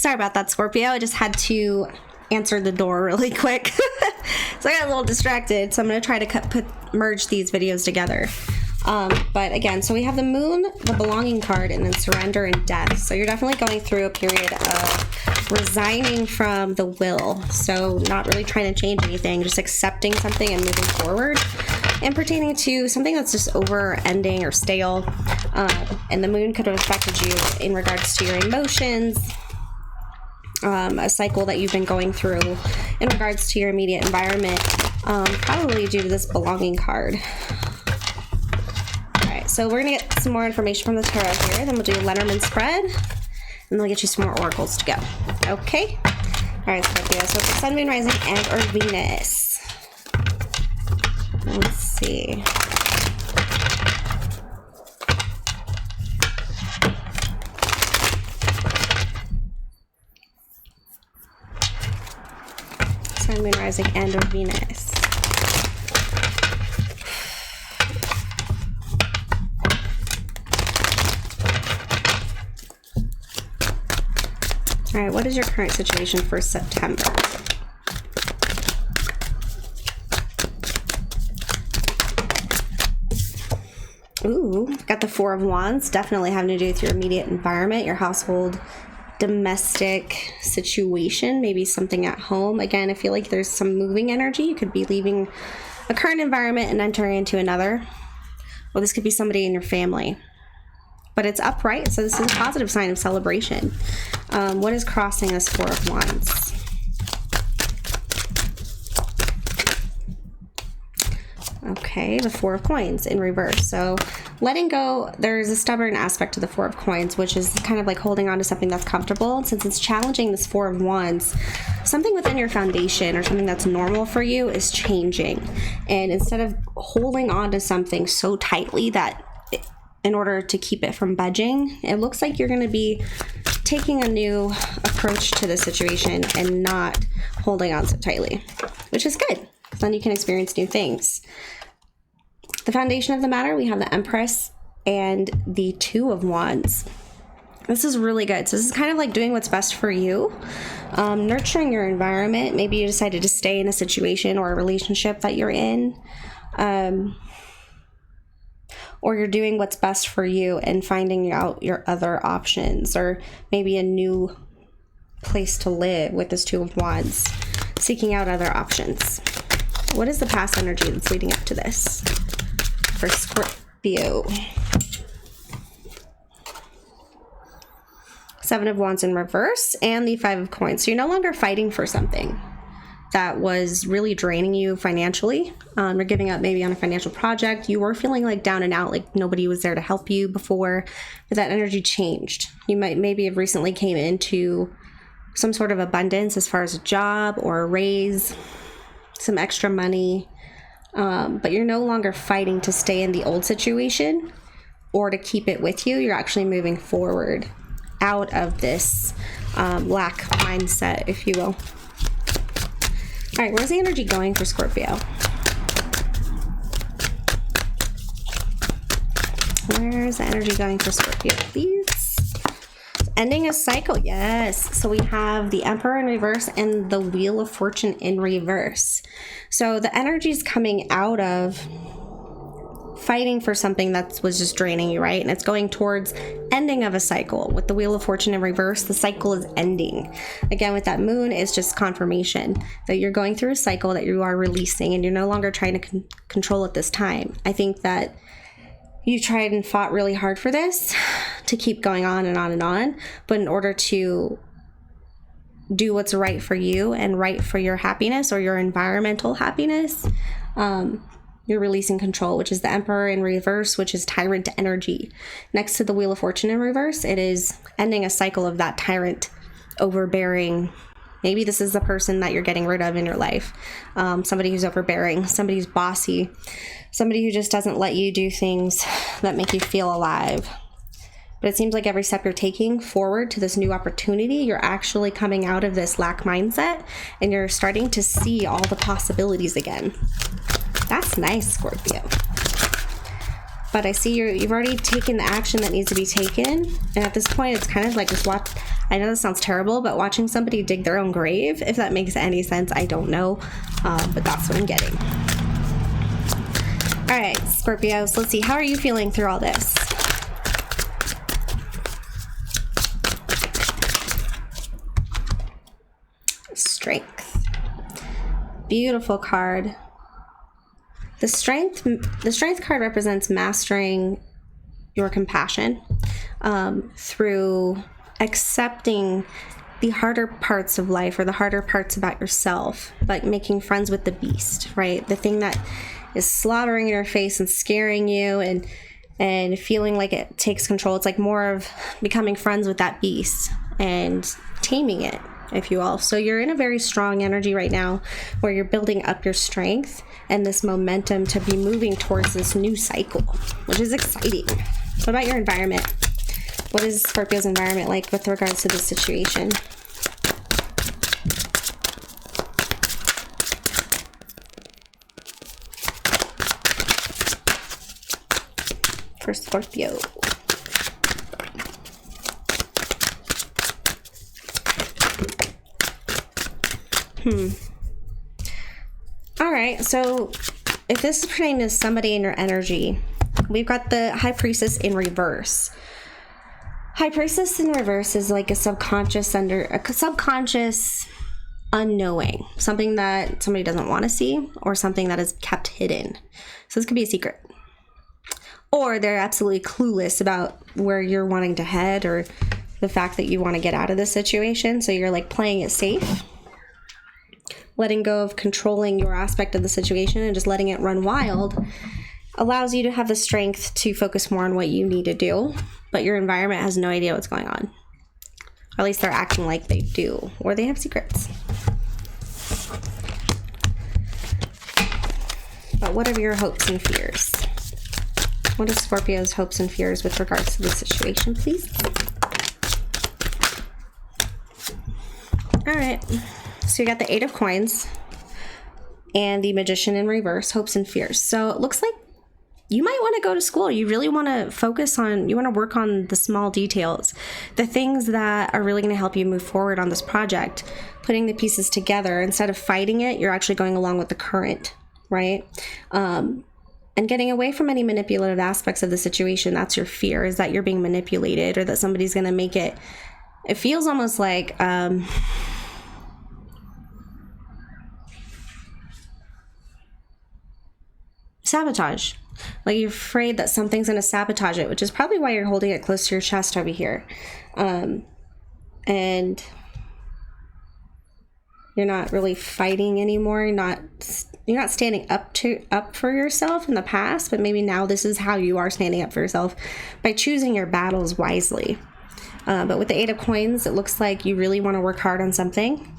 Sorry about that, Scorpio. I just had to answer the door really quick. So I got a little distracted. So I'm going to try to merge these videos together. But again, so we have the moon, the belonging card, and then surrender and death. So you're definitely going through a period of resigning from the will. So not really trying to change anything, just accepting something and moving forward. And pertaining to something that's just over, ending, or stale. And the moon could have affected you in regards to your emotions, a cycle that you've been going through in regards to your immediate environment, probably due to this belonging card. Alright, so we're going to get some more information from the tarot here, then we'll do a Lenormand spread, and then we'll get you some more oracles to go. Okay? Alright, Scorpio, so it's the Sun, Moon, Rising, and or Venus. Let's see. Sun, Moon, Rising, and or Venus. All right, what is your current situation for September? Ooh, got the Four of Wands. Definitely having to do with your immediate environment, your household, domestic situation, maybe something at home. Again, I feel like there's some moving energy. You could be leaving a current environment and entering into another. Well, this could be somebody in your family. But it's upright, so this is a positive sign of celebration. What is crossing this Four of Wands? Okay, the Four of Coins in reverse. So letting go, there's a stubborn aspect to the Four of Coins, which is kind of like holding on to something that's comfortable. Since it's challenging this Four of Wands, something within your foundation or something that's normal for you is changing. And instead of holding on to something so tightly that in order to keep it from budging, it looks like you're going to be taking a new approach to the situation and not holding on so tightly, which is good. Then you can experience new things. The foundation of the matter, we have the Empress and the Two of Wands. This is really good. So this is kind of like doing what's best for you, nurturing your environment. Maybe you decided to stay in a situation or a relationship that you're in, or you're doing what's best for you and finding out your other options, or maybe a new place to live with this Two of Wands, seeking out other options. What is the past energy that's leading up to this for Scorpio? Seven of Wands in reverse and the Five of Coins. So you're no longer fighting for something that was really draining you financially. You're giving up maybe on a financial project. You were feeling like down and out, like nobody was there to help you before, but that energy changed. You might maybe have recently came into some sort of abundance as far as a job or a raise, some extra money, but you're no longer fighting to stay in the old situation or to keep it with you. You're actually moving forward out of this lack mindset, if you will. All right, where's the energy going for Scorpio? Where's the energy going for Scorpio, please? Ending a cycle, yes. So we have the Emperor in reverse and the Wheel of Fortune in reverse. So the energy is coming out of fighting for something that was just draining you, right? And it's going towards ending of a cycle. With the Wheel of Fortune in reverse, the cycle is ending. Again, with that moon, it's just confirmation that you're going through a cycle that you are releasing and you're no longer trying to control at this time. I think that you tried and fought really hard for this to keep going on and on and on, but in order to do what's right for you and right for your happiness or your environmental happiness, you're releasing control, which is the Emperor in reverse, which is tyrant energy. Next to the Wheel of Fortune in reverse, it is ending a cycle of that tyrant, overbearing. Maybe this is the person that you're getting rid of in your life. Somebody who's overbearing, somebody who's bossy, somebody who just doesn't let you do things that make you feel alive. But it seems like every step you're taking forward to this new opportunity, you're actually coming out of this lack mindset and you're starting to see all the possibilities again. That's nice, Scorpio. but I see you've already taken the action that needs to be taken. And at this point, it's kind of like just watch. I know this sounds terrible, but watching somebody dig their own grave, if that makes any sense, I don't know. But that's what I'm getting. All right, Scorpios, let's see. How are you feeling through all this? Strength. Beautiful card. The strength card represents mastering your compassion through accepting the harder parts of life or the harder parts about yourself, like making friends with the beast, right? The thing that is slaughtering your face and scaring you and feeling like it takes control. It's like more of becoming friends with that beast and taming it, if you will. So you're in a very strong energy right now where you're building up your strength and this momentum to be moving towards this new cycle, which is exciting. What about your environment? What is Scorpio's environment like with regards to this situation? For Scorpio. All right, so if this is pertaining to somebody in your energy, we've got the High Priestess in reverse. High Priestess in reverse is like a subconscious unknowing, something that somebody doesn't want to see or something that is kept hidden. So this could be a secret. Or they're absolutely clueless about where you're wanting to head or the fact that you want to get out of this situation. So you're like playing it safe, letting go of controlling your aspect of the situation and just letting it run wild allows you to have the strength to focus more on what you need to do, but your environment has no idea what's going on. Or at least they're acting like they do, or they have secrets. But what are your hopes and fears? What is Scorpio's hopes and fears with regards to the situation, please? All right. So you got the Eight of Coins and the Magician in reverse, hopes and fears. So it looks like you might want to go to school. You really want to focus on, you want to work on the small details, the things that are really going to help you move forward on this project, putting the pieces together. Instead of fighting it, you're actually going along with the current, right? And getting away from any manipulative aspects of the situation. That's your fear, is that you're being manipulated or that somebody's going to make it. It feels almost like sabotage. Like you're afraid that something's going to sabotage it, which is probably why you're holding it close to your chest over here. And you're not really fighting anymore. You're not standing up for yourself in the past, but maybe now this is how you are standing up for yourself by choosing your battles wisely. But with the Eight of Coins, it looks like you really want to work hard on something.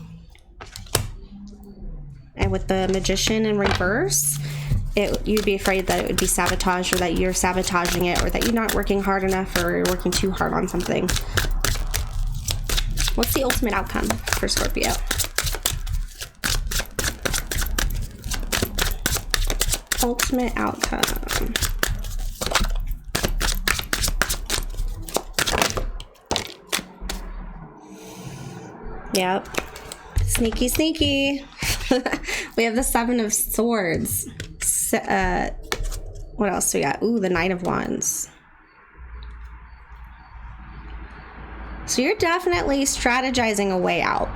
And with the Magician in reverse, you'd be afraid that it would be sabotaged or that you're sabotaging it or that you're not working hard enough or you're working too hard on something. What's the ultimate outcome for Scorpio? Ultimate outcome. Yep. Sneaky, sneaky. We have the Seven of Swords. What else do we got? Ooh, the Knight of Wands. So you're definitely strategizing a way out.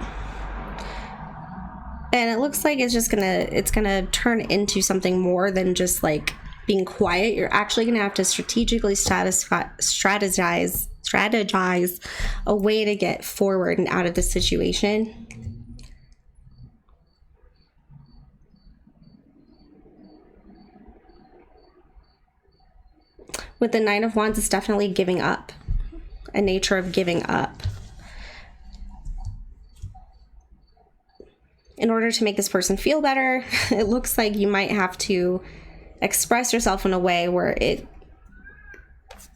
And it looks like it's gonna turn into something more than just like being quiet. You're actually gonna have to strategically strategize a way to get forward and out of this situation. With the Nine of Wands, it's definitely giving up, a nature of giving up. In order to make this person feel better, it looks like you might have to express yourself in a way where it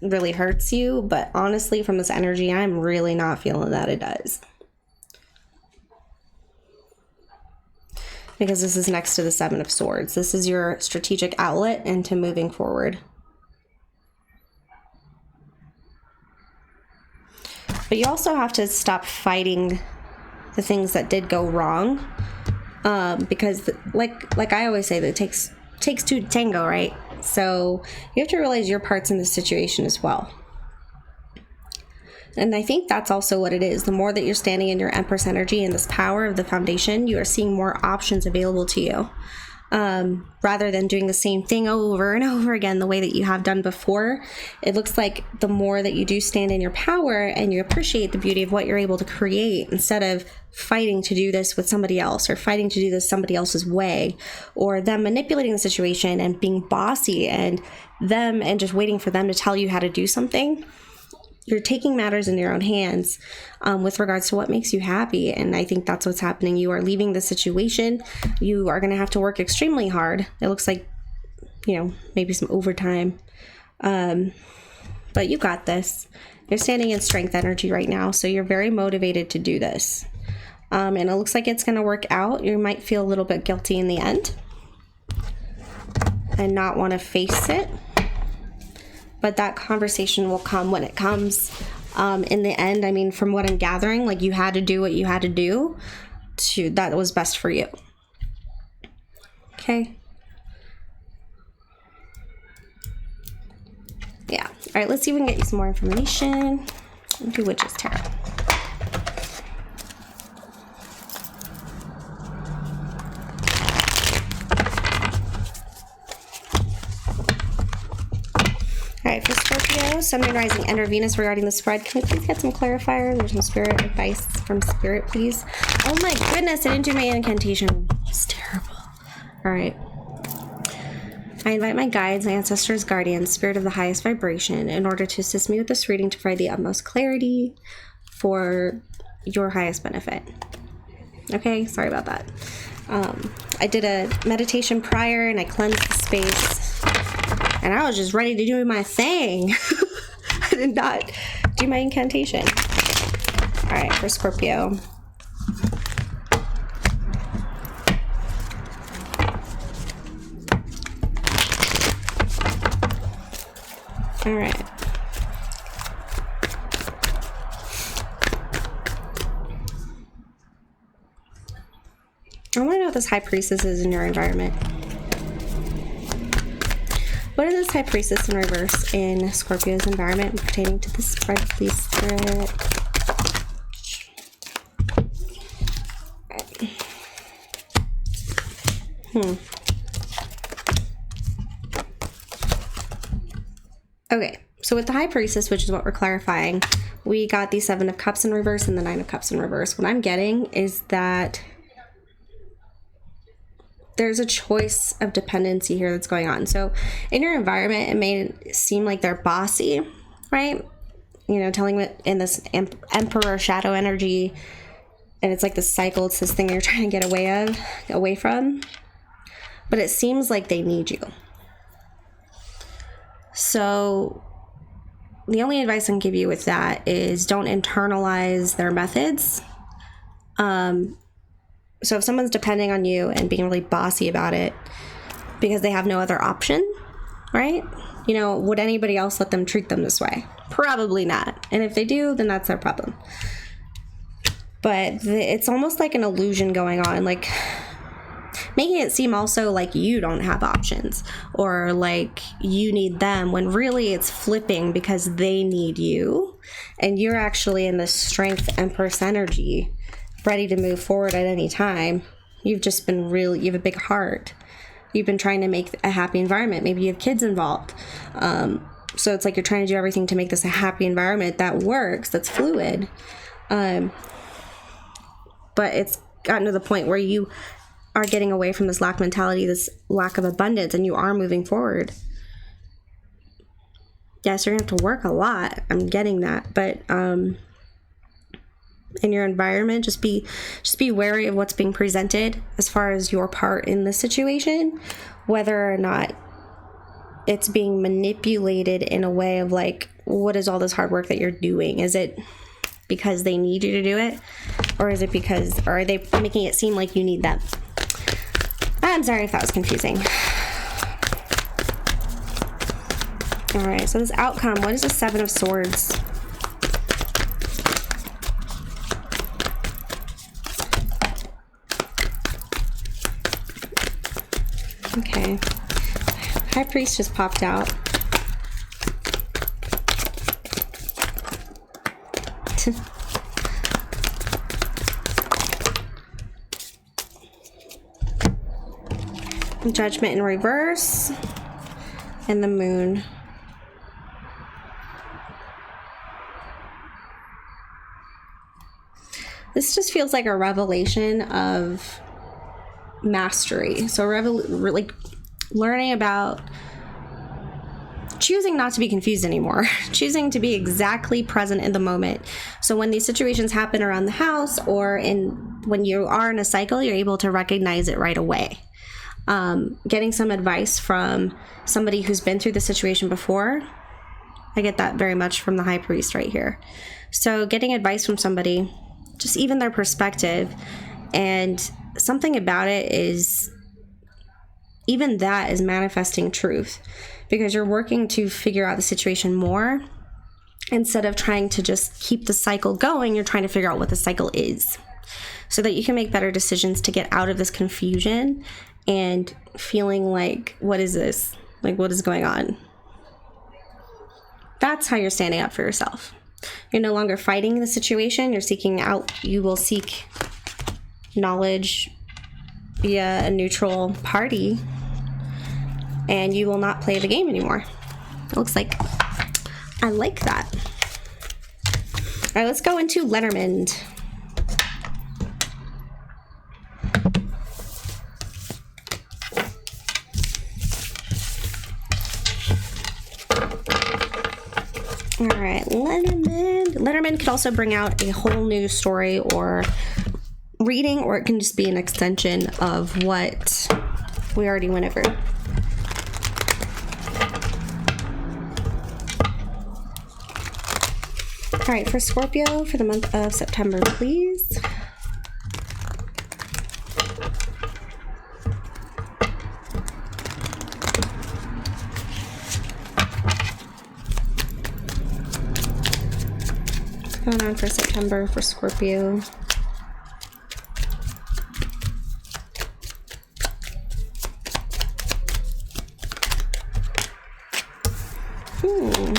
really hurts you. But honestly, from this energy, I'm really not feeling that it does. Because this is next to the Seven of Swords. This is your strategic outlet into moving forward. But you also have to stop fighting the things that did go wrong, because like I always say, that it takes two to tango, right? So you have to realize your part's in this situation as well. And I think that's also what it is. The more that you're standing in your Empress energy and this power of the foundation, you are seeing more options available to you. Rather than doing the same thing over and over again the way that you have done before. It looks like the more that you do stand in your power and you appreciate the beauty of what you're able to create, instead of fighting to do this with somebody else, or fighting to do this somebody else's way, or them manipulating the situation and being bossy and just waiting for them to tell you how to do something. You're taking matters in your own hands with regards to what makes you happy. And I think that's what's happening. You are leaving the situation. You are going to have to work extremely hard. It looks like, maybe some overtime. But you got this. You're standing in strength energy right now. So you're very motivated to do this. And it looks like it's going to work out. You might feel a little bit guilty in the end and not want to face it. But that conversation will come when it comes. In the end, I mean, from what I'm gathering, like, you had to do what you had to do that was best for you. Okay. Yeah. All right, let's see if we can get you some more information. Let's do Witch's Tarot. All right, for Scorpio, Sun, Moon, Rising, and or Venus regarding the spread, can we please get some clarifiers or some spirit advice from Spirit, please? Oh my goodness, I didn't do my incantation. It's terrible. All right. I invite my guides, ancestors, guardians, spirit of the highest vibration, in order to assist me with this reading to provide the utmost clarity for your highest benefit. Okay, sorry about that. I did a meditation prior and I cleansed the space. And I was just ready to do my thing. I did not do my incantation. All right, for Scorpio. All right. I want to know what this High Priestess is in your environment. What is this High Priestess in reverse in Scorpio's environment pertaining to the spread, please, Spirit? Okay, so with the High Priestess, which is what we're clarifying, we got the Seven of Cups in reverse and the Nine of Cups in reverse. What I'm getting is that there's a choice of dependency here that's going on. So in your environment, it may seem like they're bossy, right? Telling it in this Emperor shadow energy, and it's like this cycle. It's this thing you're trying to get away from. But it seems like they need you. So the only advice I can give you with that is don't internalize their methods. So if someone's depending on you and being really bossy about it because they have no other option, right? Would anybody else let them treat them this way? Probably not. And if they do, then that's their problem. But it's almost like an illusion going on, like making it seem also like you don't have options or like you need them, when really it's flipping because they need you. And you're actually in this strength Empress energy, ready to move forward at any time. You've just been you have a big heart. You've been trying to make a happy environment. Maybe you have kids involved. So it's like you're trying to do everything to make this a happy environment that works, that's fluid. But it's gotten to the point where you are getting away from this lack mentality, this lack of abundance, and you are moving forward. Yes, you're going to have to work a lot. I'm getting that. But in your environment, just be wary of what's being presented as far as your part in the situation, whether or not it's being manipulated in a way of like, what is all this hard work that you're doing? Is it because they need you to do it, or are they making it seem like you need them? I'm sorry if that was confusing. All right, so this outcome, what is the Seven of Swords? Okay. High Priest just popped out. Judgment in reverse. And the Moon. This just feels like a revelation of mastery. So like learning about choosing not to be confused anymore, choosing to be exactly present in the moment. So when these situations happen around the house or when you are in a cycle, you're able to recognize it right away. Getting some advice from somebody who's been through the situation before. I get that very much from the High Priest right here. So getting advice from somebody, just even their perspective, and something about it is, even that is manifesting truth, because you're working to figure out the situation more. Instead of trying to just keep the cycle going, you're trying to figure out what the cycle is so that you can make better decisions to get out of this confusion and feeling like, what is this? Like, what is going on? That's how you're standing up for yourself. You're no longer fighting the situation. You're seeking out, you will seek knowledge via a neutral party, and you will not play the game anymore. It looks like I like that. All right, let's go into Lenormand. All right, Lenormand. Lenormand could also bring out a whole new story or reading, or it can just be an extension of what we already went over. All right, for Scorpio for the month of September, please. What's going on for September for Scorpio?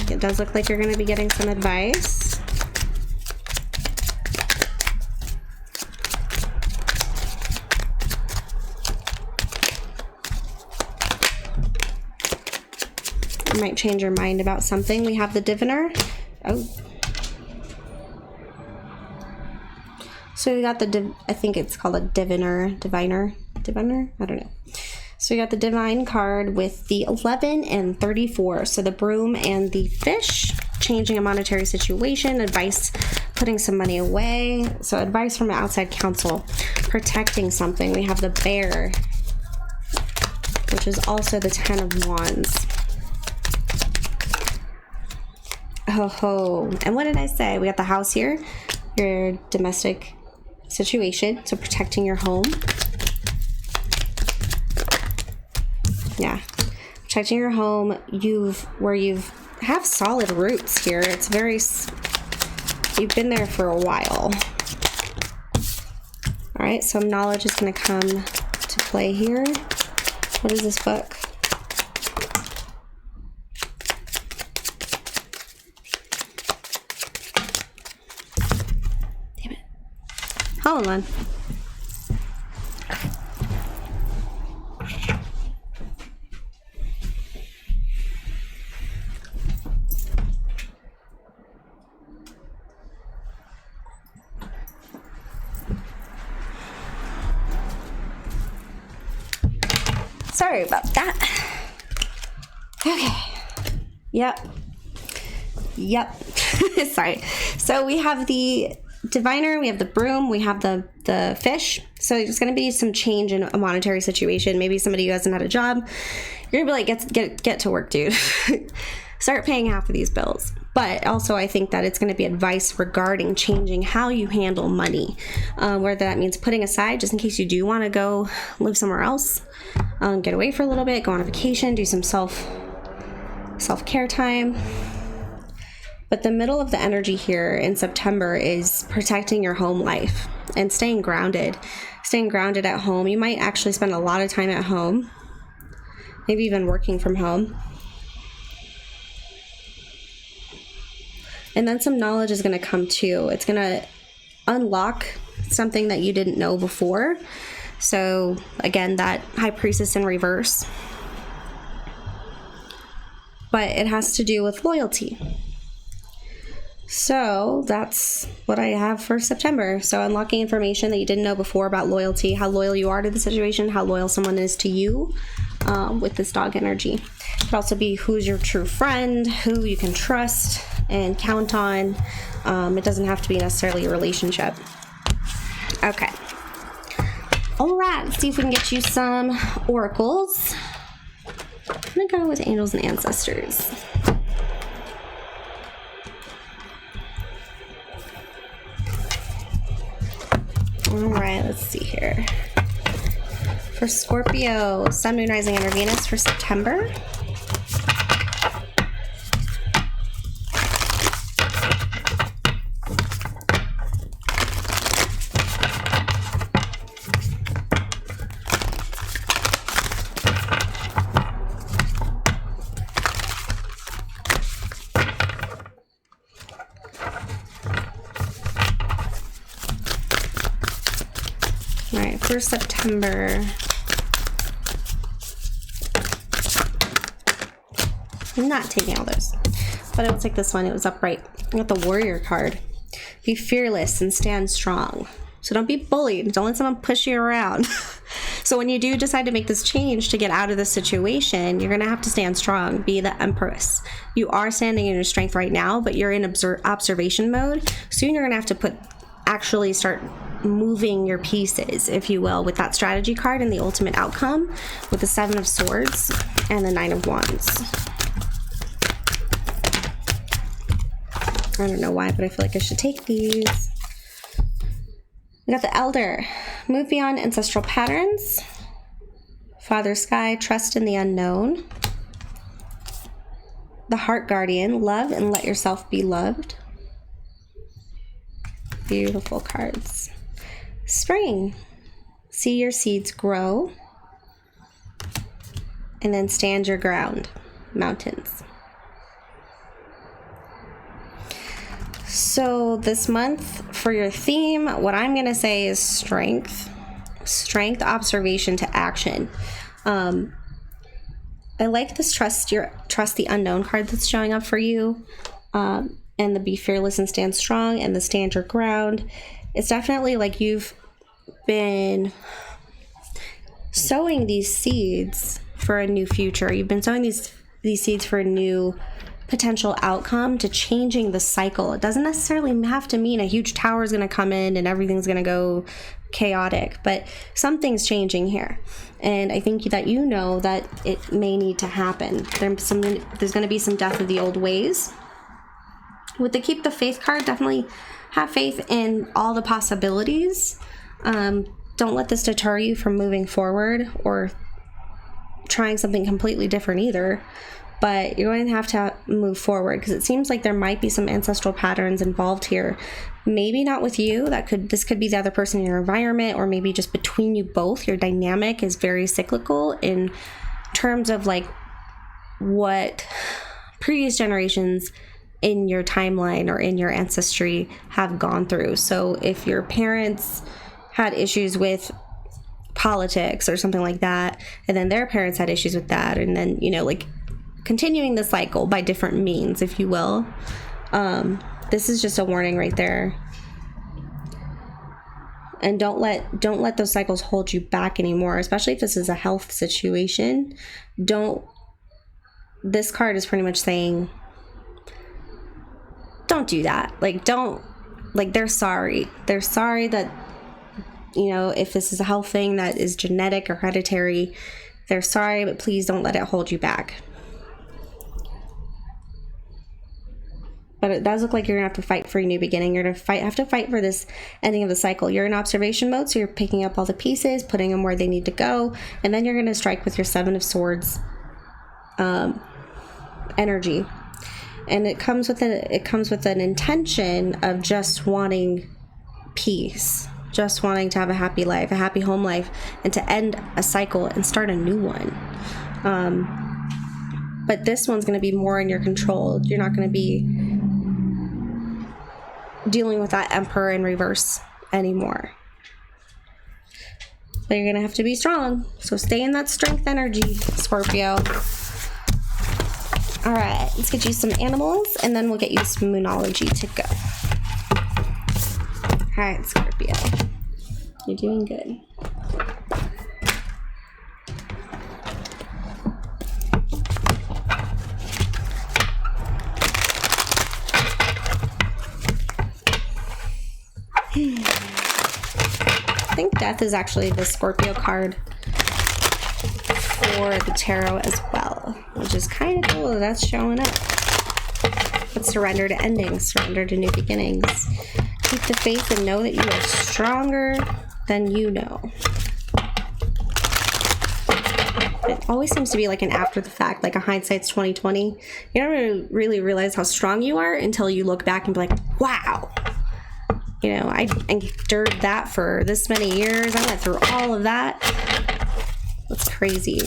It does look like you're going to be getting some advice. You might change your mind about something. We have the Diviner. Oh. So we got the, I think it's called a Diviner. Diviner? I don't know. So we got the Divine card with the 11 and 34. So the Broom and the Fish, changing a monetary situation, advice, putting some money away. So advice from an outside counsel, protecting something. We have the Bear, which is also the 10 of Wands. Oh ho. And what did I say? We got the House here, your domestic situation. So protecting your home. Yeah, protecting your home. Where you've have solid roots here. It's very, you've been there for a while. All right, some knowledge is going to come to play here. What is this book? Damn it. Hold on. Sorry about that. Okay. Yep. Sorry. So we have the Diviner, we have the Broom, we have the Fish. So there's going to be some change in a monetary situation. Maybe somebody who hasn't had a job. You're going to be like, get to work, dude. Start paying half of these bills. But also I think that it's going to be advice regarding changing how you handle money. Whether that means putting aside just in case you do want to go live somewhere else. Get away for a little bit, go on a vacation, do some self-care time. But the middle of the energy here in September is protecting your home life and staying grounded at home. You might actually spend a lot of time at home. maybe even working from home. And then some knowledge is going to come too. It's going to unlock something that you didn't know before. So again, that High Priestess in reverse. But it has to do with loyalty. So that's what I have for September. So unlocking information that you didn't know before about loyalty, how loyal you are to the situation, how loyal someone is to you with this dog energy. It could also be who's your true friend, who you can trust and count on. It doesn't have to be necessarily a relationship. Okay. All right, let's see if we can get you some oracles. I'm going to go with angels and ancestors. All right, let's see here. For Scorpio, Sun, Moon, Rising, and Venus for September. All right, for September. I'm not taking all those, but it looks like this one. It was upright. I got the Warrior card. Be fearless and stand strong. So don't be bullied. Don't let someone push you around. So when you do decide to make this change to get out of this situation, you're going to have to stand strong. Be the Empress. You are standing in your strength right now, but you're in observation mode. Soon you're going to have to actually start moving your pieces, if you will, with that strategy card and the ultimate outcome with the Seven of Swords and the Nine of Wands. I don't know why, but I feel like I should take these. We got the Elder. Move beyond ancestral patterns. Father Sky. Trust in the unknown. The Heart Guardian. Love and let yourself be loved. Beautiful cards. Spring. See your seeds grow. And then stand your ground. Mountains. So this month for your theme, what I'm going to say is strength. Strength, observation to action. I like this trust the unknown card that's showing up for you. And the be fearless and stand strong and the stand your ground. It's definitely like you've been sowing these seeds for a new future. You've been sowing these seeds for a new potential outcome to changing the cycle. It doesn't necessarily have to mean a huge tower is going to come in and everything's going to go chaotic, but something's changing here. And I think that you know that it may need to happen. There's going to be some death of the old ways. With the Keep the Faith card, definitely have faith in all the possibilities. Don't let this deter you from moving forward or trying something completely different either. But you're going to have to move forward because it seems like there might be some ancestral patterns involved here. Maybe not with you. This could be the other person in your environment, or maybe just between you both. Your dynamic is very cyclical in terms of like what previous generations in your timeline or in your ancestry have gone through. So if your parents had issues with politics or something like that, and then their parents had issues with that, and then, you know, like continuing the cycle by different means, if you will. This is just a warning right there. And don't let those cycles hold you back anymore, especially if this is a health situation. This card is pretty much saying, don't do that. They're sorry. They're sorry that, you know, if this is a health thing that is genetic or hereditary, they're sorry, but please don't let it hold you back. But it does look like you're going to have to fight for a new beginning. You're going to have to fight for this ending of the cycle. You're in observation mode, so you're picking up all the pieces, putting them where they need to go, and then you're going to strike with your Seven of Swords energy. And it comes with an intention of just wanting peace, just wanting to have a happy life, a happy home life, and to end a cycle and start a new one. But this one's going to be more in your control. You're not going to be dealing with that Emperor in reverse anymore. But you're going to have to be strong. So stay in that strength energy, Scorpio. All right, let's get you some animals, and then we'll get you some Moonology to go. All right, Scorpio. You're doing good. I think death is actually the Scorpio card for the tarot as well, which is kind of cool that that's showing up. But surrender to endings, surrender to new beginnings. Keep the faith and know that you are stronger than you know. It always seems to be like an after the fact, like a hindsight's 2020. You don't really realize how strong you are until you look back and be like, wow. You know, I endured that for this many years. I went through all of that. That's crazy.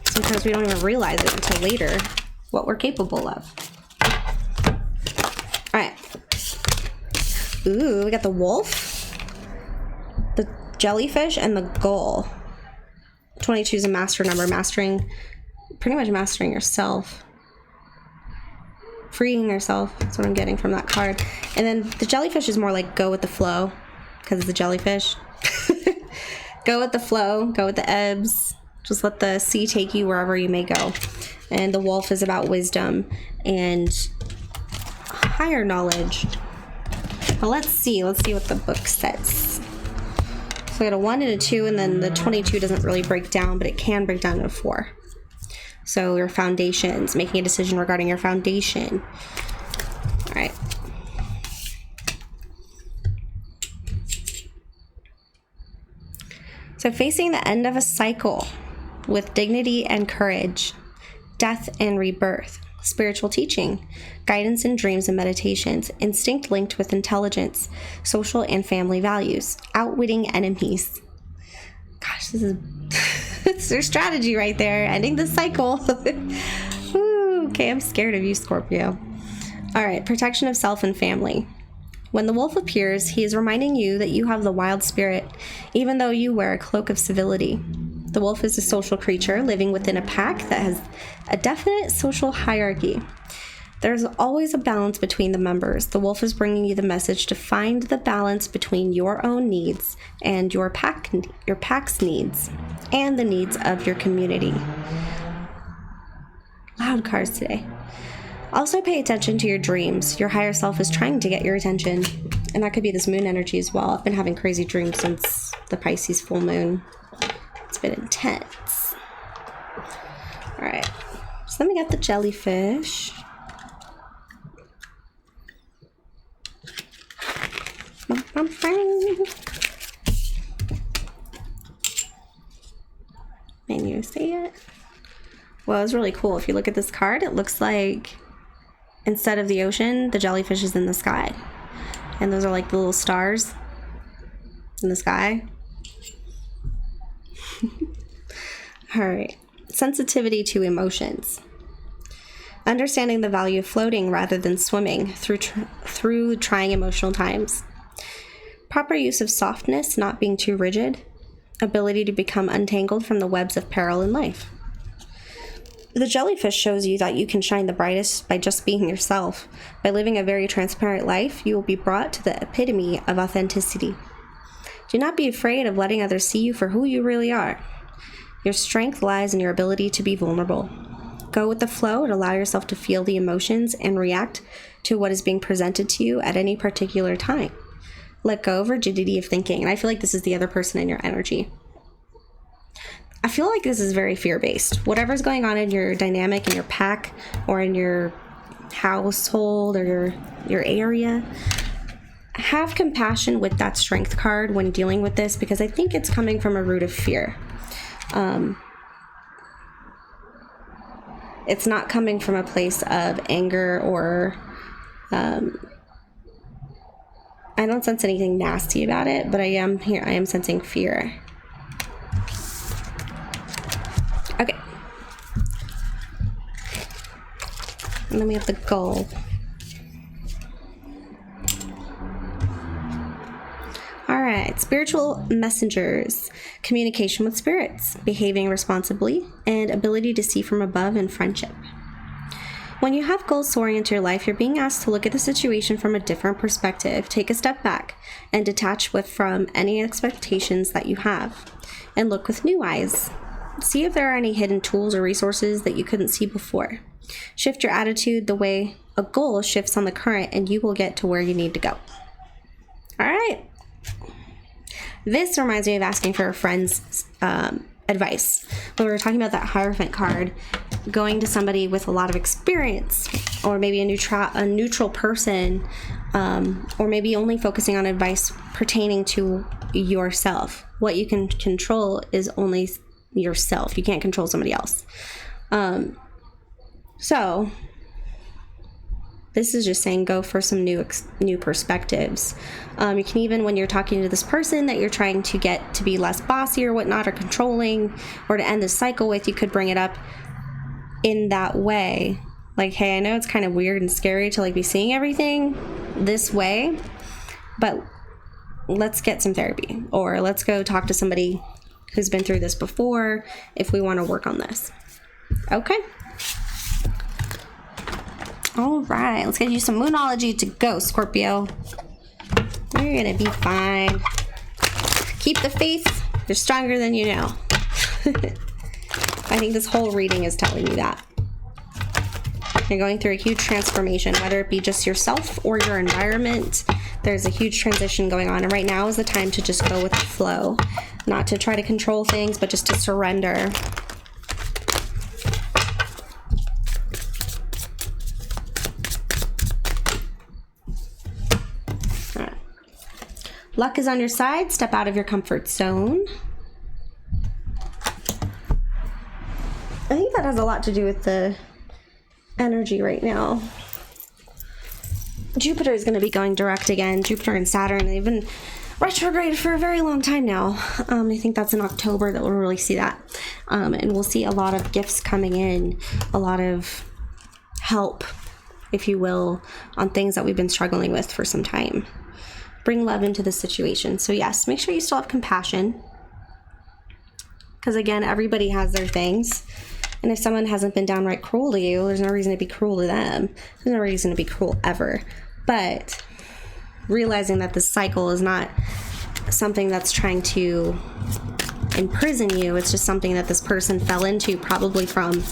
Sometimes we don't even realize it until later what we're capable of. All right. Ooh, we got the wolf, the jellyfish, and the gull. 22 is a master number, pretty much mastering yourself. Freeing yourself. That's what I'm getting from that card. And then the jellyfish is more like go with the flow, because it's a jellyfish. Go with the flow, go with the ebbs. Just let the sea take you wherever you may go. And the wolf is about wisdom and higher knowledge. Well, let's see what the book says. So I got a 1 and a 2, and then the 22 doesn't really break down, but it can break down to a 4. So your foundations, making a decision regarding your foundation. All right. So facing the end of a cycle with dignity and courage, death and rebirth, spiritual teaching, guidance in dreams and meditations, instinct linked with intelligence, social and family values, outwitting enemies. Gosh, this is it's their strategy right there, ending the cycle. Ooh, okay, I'm scared of you, Scorpio. All right, protection of self and family. When the wolf appears, he is reminding you that you have the wild spirit, even though you wear a cloak of civility. The wolf is a social creature living within a pack that has a definite social hierarchy. There's always a balance between the members. The wolf is bringing you the message to find the balance between your own needs and your pack's needs, and the needs of your community. Loud cards today. Also pay attention to your dreams. Your higher self is trying to get your attention. And that could be this moon energy as well. I've been having crazy dreams since the Pisces full moon. It's been intense. All right. So then we got the jellyfish. Can you see it? Well, it's really cool. If you look at this card, it looks like instead of the ocean, the jellyfish is in the sky. And those are like the little stars in the sky. All right. Sensitivity to emotions. Understanding the value of floating rather than swimming through trying emotional times. Proper use of softness, not being too rigid. Ability to become untangled from the webs of peril in life. The jellyfish shows you that you can shine the brightest by just being yourself. By living a very transparent life, you will be brought to the epitome of authenticity. Do not be afraid of letting others see you for who you really are. Your strength lies in your ability to be vulnerable. Go with the flow and allow yourself to feel the emotions and react to what is being presented to you at any particular time. Let go of rigidity of thinking. And I feel like this is the other person in your energy. I feel like this is very fear-based. Whatever's going on in your dynamic, in your pack, or in your household, or your area, have compassion with that strength card when dealing with this, because I think it's coming from a root of fear. It's not coming from a place of anger or... I don't sense anything nasty about it, but I am sensing fear. Okay. And then we have the goal. All right, spiritual messengers, communication with spirits, behaving responsibly, and ability to see from above in friendship. When you have goals soaring into your life, you're being asked to look at the situation from a different perspective, take a step back, and detach from any expectations that you have, and look with new eyes. See if there are any hidden tools or resources that you couldn't see before. Shift your attitude the way a goal shifts on the current, and you will get to where you need to go. All right. This reminds me of asking for a friend's advice. When we were talking about that Hierophant card, going to somebody with a lot of experience, or maybe a neutral person, or maybe only focusing on advice pertaining to yourself. What you can control is only yourself. You can't control somebody else. So this is just saying go for some new perspectives. You can even, when you're talking to this person that you're trying to get to be less bossy or whatnot, or controlling, or to end this cycle with, you could bring it up in that way. Like, hey, I know it's kind of weird and scary to like be seeing everything this way, but let's get some therapy, or let's go talk to somebody who's been through this before if we want to work on this. Okay. All right, let's get you some Moonology to go, Scorpio. You're gonna be fine. Keep the faith. You're stronger than you know. I think this whole reading is telling you that. You're going through a huge transformation, whether it be just yourself or your environment. There's a huge transition going on, and right now is the time to just go with the flow. Not to try to control things, but just to surrender. Luck is on your side. Step out of your comfort zone. I think that has a lot to do with the energy right now. Jupiter is going to be going direct again. Jupiter and Saturn, they've been retrograde for a very long time now. I think that's in October that we'll really see that. And we'll see a lot of gifts coming in, a lot of help, if you will, on things that we've been struggling with for some time. Bring love into the situation. So yes, make sure you still have compassion. Because again, everybody has their things. And if someone hasn't been downright cruel to you, there's no reason to be cruel to them. There's no reason to be cruel ever. But realizing that this cycle is not something that's trying to imprison you. It's just something that this person fell into, probably from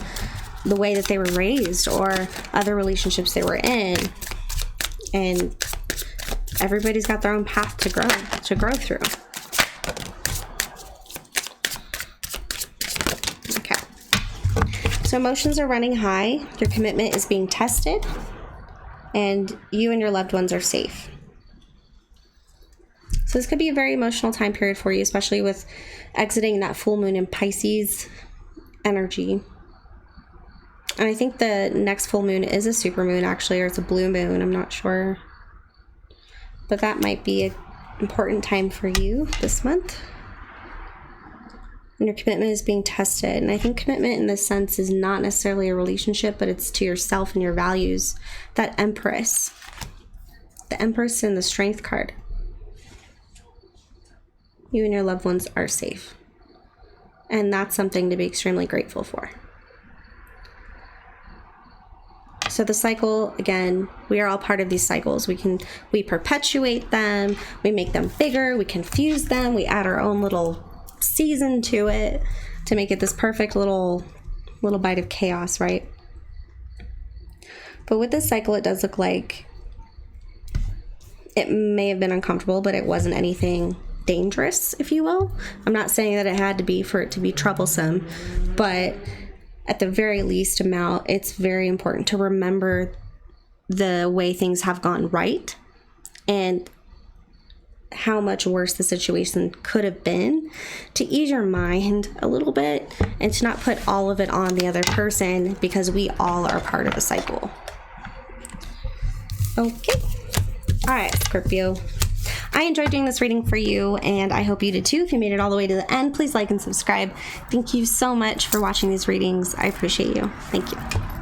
the way that they were raised or other relationships they were in. And everybody's got their own path to grow through. Okay. So emotions are running high. Your commitment is being tested. And you and your loved ones are safe. So this could be a very emotional time period for you, especially with exiting that full moon in Pisces energy. And I think the next full moon is a super moon, actually, or it's a blue moon. I'm not sure. But that might be an important time for you this month. And your commitment is being tested. And I think commitment in this sense is not necessarily a relationship, but it's to yourself and your values. That Empress. The Empress and the Strength card. You and your loved ones are safe. And that's something to be extremely grateful for. So the cycle, again, we are all part of these cycles. We perpetuate them, we make them bigger, we confuse them, we add our own little season to it to make it this perfect little bite of chaos, right? But with this cycle, it does look like it may have been uncomfortable, but it wasn't anything dangerous, if you will. I'm not saying that it had to be for it to be troublesome, but at the very least amount, it's very important to remember the way things have gone right and how much worse the situation could have been, to ease your mind a little bit and to not put all of it on the other person, because we all are part of the cycle. Okay. All right, Scorpio. I enjoyed doing this reading for you, and I hope you did too. If you made it all the way to the end, please like and subscribe. Thank you so much for watching these readings. I appreciate you. Thank you.